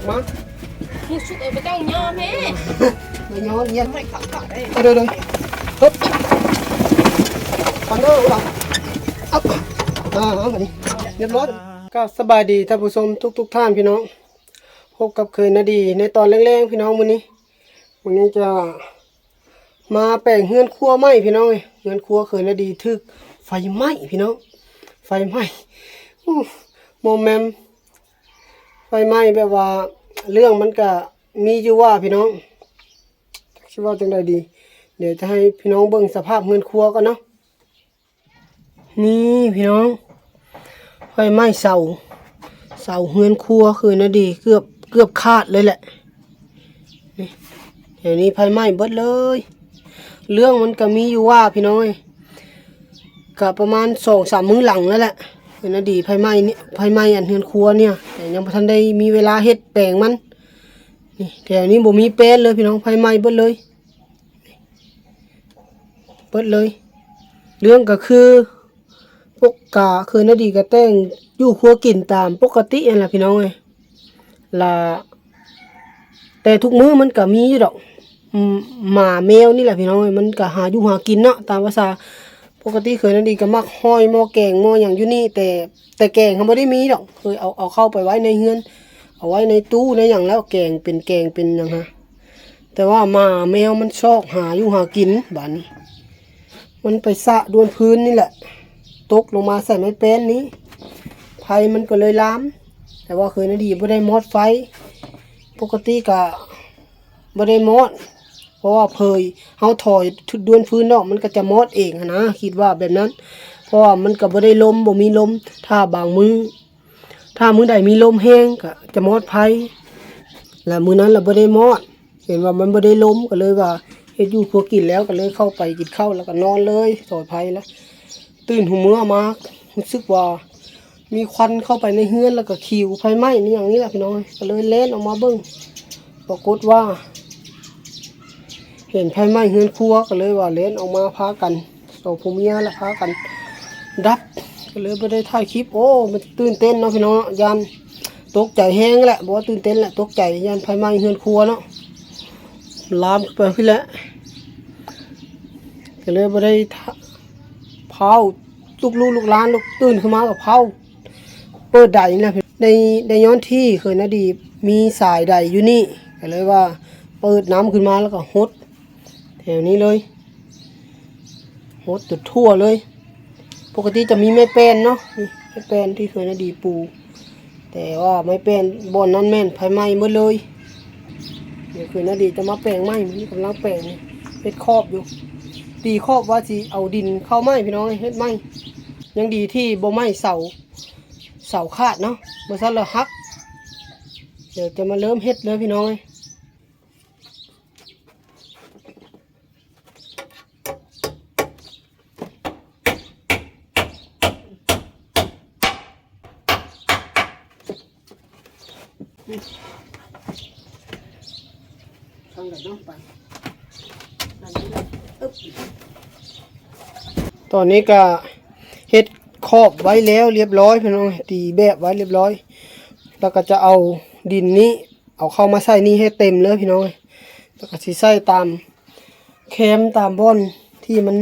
มามูสุกเอาไปเจ้าย่อแม่ไม่ย้อนเย็นไม่ขับได้เดี๋ยวปึ๊บปันเดอร์ป่ะอัพเอาแบบนี้เรียบร้อยก็สบายดีท่านผู้ชมทุกท่านพี่น้องพบกับเคยนาดีในตอนแรกๆพี่น้องวันนี้จะมาแปลงเฮือนครัวไหมพี่น้องเฮือนครัวเคยนาดีทึกไฟไหม้พี่น้องไฟไหม้โมแมมไฟไหม้แบบว่าเรื่องมันก็มีอยู่ว่าพี่น้องคิดว่าจังใดดีเดี๋ยวจะให้พี่น้องเบิ่งสภาพเฮือนครัวก่อนเนาะนี่พี่น้องไฟไหม้เสาเฮือนครัวเคยนาดีเกือบขาดเลยแหละนี่เดี๋ยวนี้ไฟไหม้เบิดเลยเรื่องมันก็มีอยู่ว่าพี่น้องก็ประมาณ2-3 มื้อหลังแล้วแหละเป็นอดีตไฟไหม้อันเฮือนครัวเนี่ยแต่ยังบ่ทันได้มีเวลาเฮ็ดแปลงมันนี่แถวนี้บ่มีแป้นเลยพี่น้องไฟไหม้เบิดเลยเรื่องก็คือพวกกาคืออดีตก็แต่งอยู่ครัวกินตามปกตินั่นแหละพี่น้องล่ะแต่ทุกมื้อมันก็มีอยู่ดอกหมาแมวนี่แหละพี่น้องมันก็หาอยู่หากินเนาะตามภาษาปกติเคยนั่นดีก็มักห้อยหม้อแกงหม้ออย่างอยู่นี่แต่แกงเขาไม่ได้มีดอกเคยเอาเข้าไปไว้ในเฮือนเอาไว้ในตู้ในอย่างแล้วแกงเป็นอย่างฮะแต่ว่าหมาแมวมันชอบหาอยู่หากินบ้านนี้มันไปสะดวนพื้นนี่แหละตกลงมาใส่ไม้แป้นนี้ไฟมันก็เลยลามแต่ว่าเคยนั่นดีไม่ได้มอดไฟปกติก็ไม่ได้มอดเพราะว่าเพยเฮาถอยดวนพื้นเนาะมันก็จะมอดเองนะคิดว่าแบบนั้นเพราะว่ามันก็บ่ได้ลมบ่มีลมถ้ามื้อใดมีลมแห้งก็จะมอดไผแล้วมื้อนั้นเราบ่ได้มอดเห็นว่ามันบ่ได้ลมก็เลยว่าเฮ็ดอยู่ครัวกินแล้วก็เลยเข้าไปกินข้าวแล้วก็นอนเลยถอยไผแล้วตื่นหูมื้อมารู้สึกว่ามีควันเข้าไปในเฮือนแล้วก็ขิวไฟไหม้นี่อย่างนี้แหละพี่น้องก็เลยเล่นออกมาเบิ่งปรากฏว่าเห็นไฟไหม้เฮือนครัวก็เลยว่าเล่นออกมาพากันเอาผู้เมียแล้วพากันดับก็เลยไม่ได้ถ่ายคลิปโอ้มันตื่นเต้นเนาะพี่น้องยันตกใจแห้งแหละบอกว่าตื่นเต้นแหละตกใจยันไฟไหม้เฮือนครัวเนาะลามไปขึ้นแล้วก็เลยไม่ได้เผาลูกหลานลูกตื่นขึ้นมากับเผาเปิดใดนี่แหละในย้อนที่เคยนาดีมีสายใดอยู่นี่ก็เลยว่าเปิดน้ำขึ้นมาแล้วก็ฮดแถวนี้เลยโหจุดทั่วเลยปกติจะมีไม้แป้นเนาะนี่ไม้แป้นที่เคยนาดีปูแต่ว่าไม้แป้นบอนนั้นแม่นไฟไหม้หมดเลยเดี๋ยวเคยนาดีจะมาแปลงไหม้มันกำลังแปลงเฮ็ดครอบอยู่ตีครอบว่าสิเอาดินเข้าไหม้พี่น้องเฮ็ดไหม้ยังดีที่บ่ไหม้เสาขาดเนาะบ่ซั่นละหักเดี๋ยวจะมาเริ่มเฮ็ดเลยพี่น้องทางกันน้องไปตอนนี้ก็เฮ็ดครอบไว้แล้วเรียบร้อยพี่น้องตีแบบไว้เรียบร้อยแล้วก็จะเอาดินนี้เอาเข้ามาใส่นี่ให้เต็มเลยพี่น้องแล้วก็สิใส่ตามแคมตามบ่อนที่มัน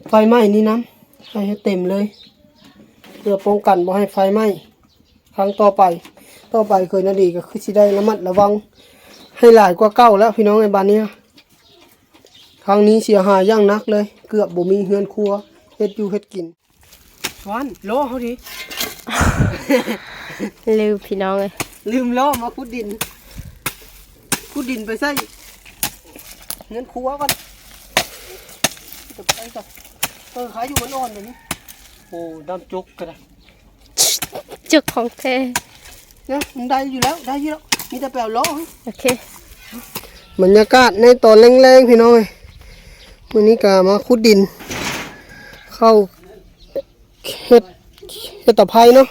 ไฟไหม้นี่นะใส่ให้เต็มเลยเพื่อป้องกันบ่ให้ไฟไหม้ครั้งต่อไปเคยนาดีก็คือสิได้ระมัดระวังให้หลายกว่าเก่าแล้วพี่น้องในบ้านนี้ครั้งนี้เสียหายอย่างนักเลยเกือบบ่มีเฮือนครัวเฮ็ดอยู่เฮ็ดกินวันโลเขาดิ ลืมพี่น้องเลยลืมโลมาขุดดินไปใส่เฮือนครัวก่อนจะไปก่อนขายอยู่บนอ่อนแบบนี้โอ้ดำจุกกันนะจุกของแท้เนี่ยมันได้อยู่แล้วมีแต่แปลวโลโอเคบรรยากาศในตอนแรงๆพี่น้องเลยวันนี้ก็มาขุดดินเข้าเฮ็ดตะไคร้เนาะ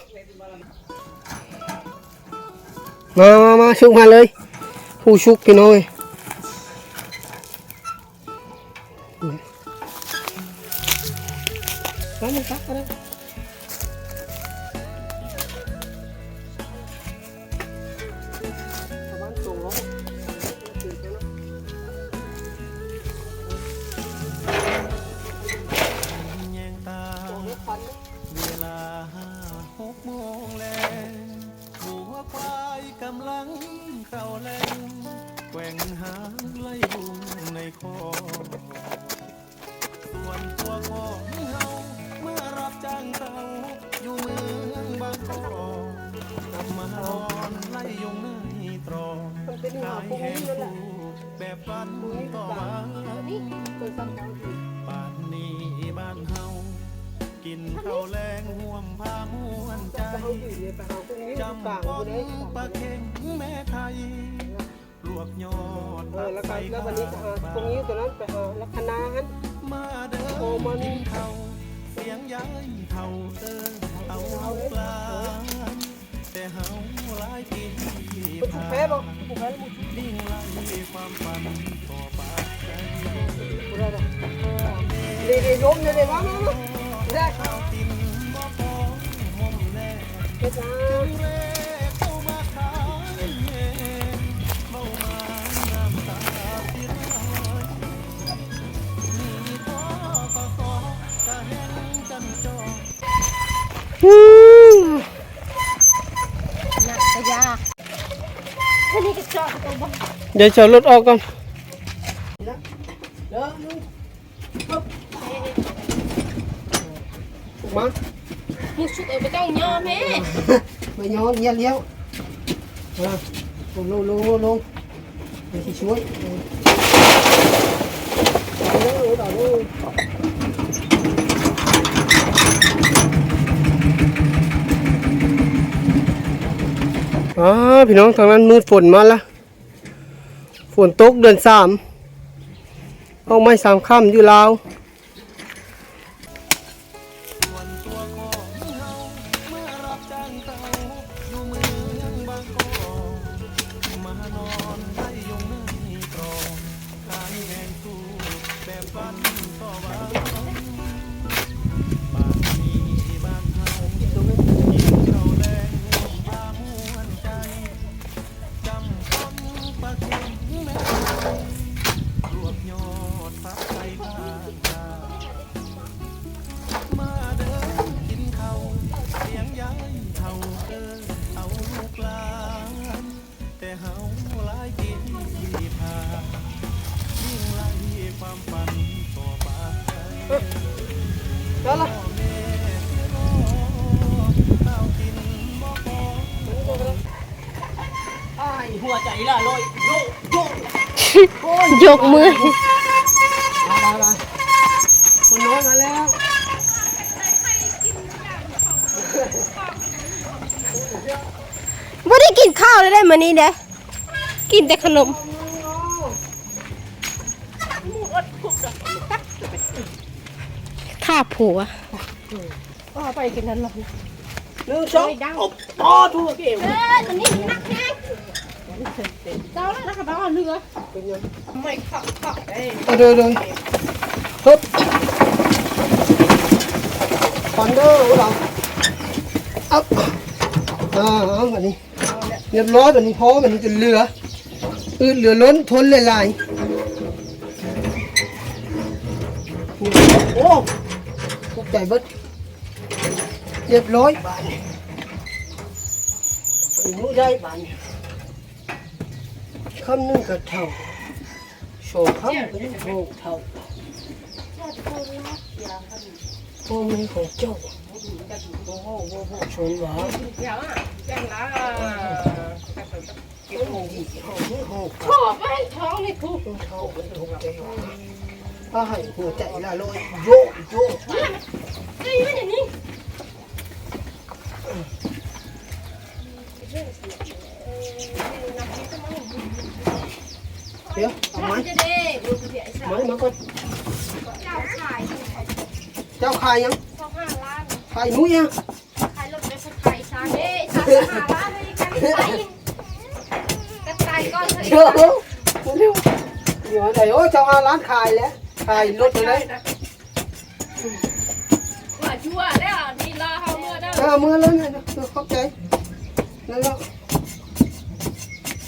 มาชุกมาเลยผู้ชุกพี่น้องเลยมันซักกันนะ เ ำลังเข้าแรงแกว่งหางไล่ยุงในคอส่วนตัวของเฮาเมื่อรับจ้างเขาอยู่เมืองบางกอกกลับมานอนไล่ยุงในตรอกขายแห้งฟูแบบปันต่อวัน ป่านนี้บ้านเฮากินข้าวแรงห่วมพาม่วนใจจำปองปลาเค็งแม่ไทยลวกยอด แล้วก็แล้ววันนี้ตรงนี้ตัวนั้นไปลักษณะฮัน มาเด้อกินข้าวเสียงย้ายเท่าเอาปลาแต่เฮาหลายปีผ่านดิ่งไล่ความฝันต่อปากใจ ดีล้มเลยว่าได้จ้า หนักกระยาอันนี้ก็จอดตัวบ่ เดี๋ยวจะรถออกก่อนมา มึงชุกเอาไปต้องยอมแม่ ไม่ย้อนเลี้ยวลงเดี๋ยวช่วยพี่น้องทางนั้นมืดฝนมาละฝนตกเดือน3เอาไม้3ค่ำอยู่ลาวแล้วล่ะหัวใจละลอยยกมือมาคนน้อยมาแล้ว ไม่ได้กินข้าวเลยได้มานี่เด้กินแต่ขนมข้าผัวไปกินนั้นหรอก1 2ต่อทั่วเกมตอนนี้นักแน่เจ้าแล้วนะครับเอาเรือไม่ขับเดินฮึบฟันเดอร์เราเอาแบบนี้เรียบร้อยแบบนี้พอแบบนี้จะเหลือล้นทนหลายโอ้ตกใจเบิดเรียบร้อยบานมือได้บานคำนึงกับเท่าโชว์คำเป็นโชว์เท่าโอ้ไม่ของเจ้าชนหวาขอไปท้องนี่ทุกเท่าเป็นทุกใจหวาให้หัวใจละลอยโยนี่ไม่อย่างนี้เดี๋ยวเอาไม้มาก่อนเจ้าขายยังขายนุ้ยยังขายรถไปขายชาเด้ชา5 ล้านเลยกันไปกระต่ายก้อนเถอะเดี๋ยวไหนโอ้เจ้า5 ล้านขายแล้วขายรถเลยว่าชั่วแล้วดีลาเฮาเมื่อเด้อมือแล้วเนี่ยเข้าใจแล้ว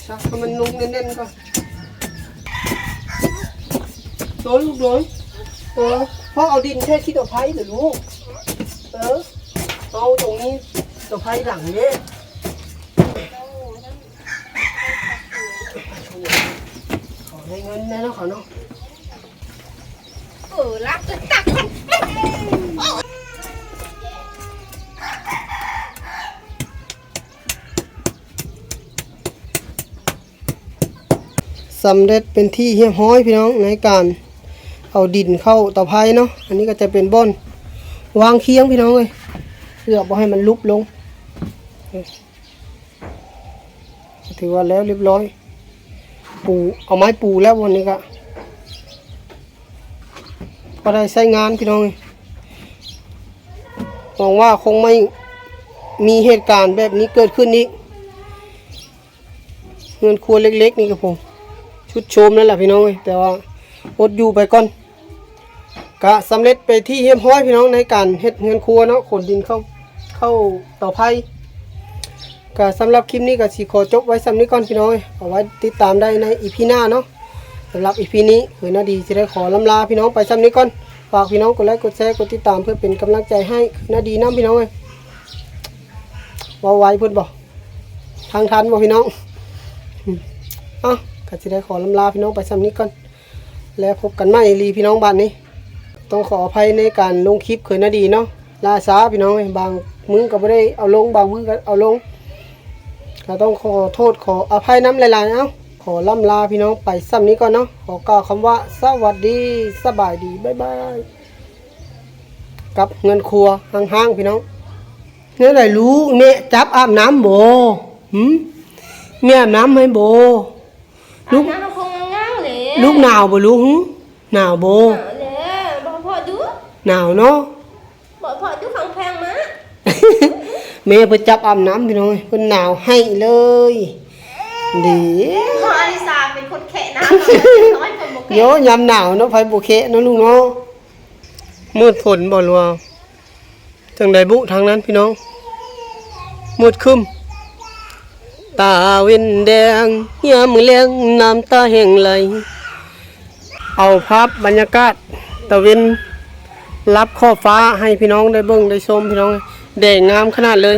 ชักมันนุ่งแน่นๆก่อนโดนลูกโดนพ่อเอาดินแค่ที่ตัวไผ่เดี๋ยวลูกเอาตรงนี้ตัวไผ่หลังเนี่ย ได้เงินได้เนาะเขาเนาะ รับจนตัก สำเร็จเป็นที่เรียบร้อยพี่น้องในการเอาดินเข้าเตาไผ่เนาะอันนี้ก็จะเป็นบ่อนวางเคียงพี่น้องเลยเพื่อบ่ให้มันลุบลงถือว่าแล้วเรียบร้อยปูเอาไม้ปูแล้ววันนี้ก็พอได้ใช้งานพี่น้องเลยหวังว่าคงไม่มีเหตุการณ์แบบนี้เกิดขึ้นอีกเงินครัวเล็กๆนี่ครับผมชุดโชมนั่นแหละพี่น้องเอ้ยแต่ว่าอดอยู่ไปก่อนกะสำเร็จไปที่เฮียมห้อยพี่น้องในการเฮ็ดเงินครัวเนาะขนดินเข้าเต่อไผ่กะสำหรับคลิปนี้ก็สิขอจบไว้สำนี้ก่อนพี่น้องเอ้ยเอาไว้ติดตามได้ในอีพีหน้าเนาะสำหรับอีพีนี้คือนาดีจะได้ขอลำลาพี่น้องไปสำนี้ก่อนฝากพี่น้องกดไลค์กดแชร์กดติดตามเพื่อเป็นกำลังใจให้คือนาดีน้ำพี่น้องเอ้ยว่าไว้พูดบอกทางทันบอกพี่น้องก็จะได้ขอลำลาพี่น้องไปซ้ำนี้ก่อนแล้วพบกันใหม่รีพี่น้องบ้านนี้ต้องขออภัยในการลงคลิปเคยนาดีเนาะลาช้าพี่น้องบางมื้อก็ไม่ได้เอาลงบางมื้อก็เอาลงก็ต้องขอโทษขออภัยน้ำหลายๆขอลำลาพี่น้องไปซ้ำนี้ก่อนเนาะขอกล่าวคำว่าสวัสดีสบายดีบ๊ายบายกับเงินครัวห่างๆพี่น้องเนี่ยไหนรู้แม่จับอาบน้ำโบแม่อาบน้ำให้โบลูก น้ำคงง้างเลย ลูกหนาวบ่ลูกหนาวบ่ เลยบอกพอดู หนาวเนาะ บอกพอดูของแพงมะ แม่เพิ่นจับอาบน้ำพี่น้องเพิ่นหนาวให้เลยดี พออลิซาเป็นคนแขะน้ำน้อยคนบอก โยยามหนาวเนาะไผบ่แคะเนาะลูกเนาะมืดฝนบ่ลัวจังได๋บุทางนั้นพี่น้องมืดครึ้มตาเว้นแดงยามมื้อแลงน้ำตาแห้งไหลเอาภาพบรรยากาศตะเวนรับขอบฟ้าให้พี่น้องได้เบิ่งได้ชมพี่น้องแดงงามขนาดเลย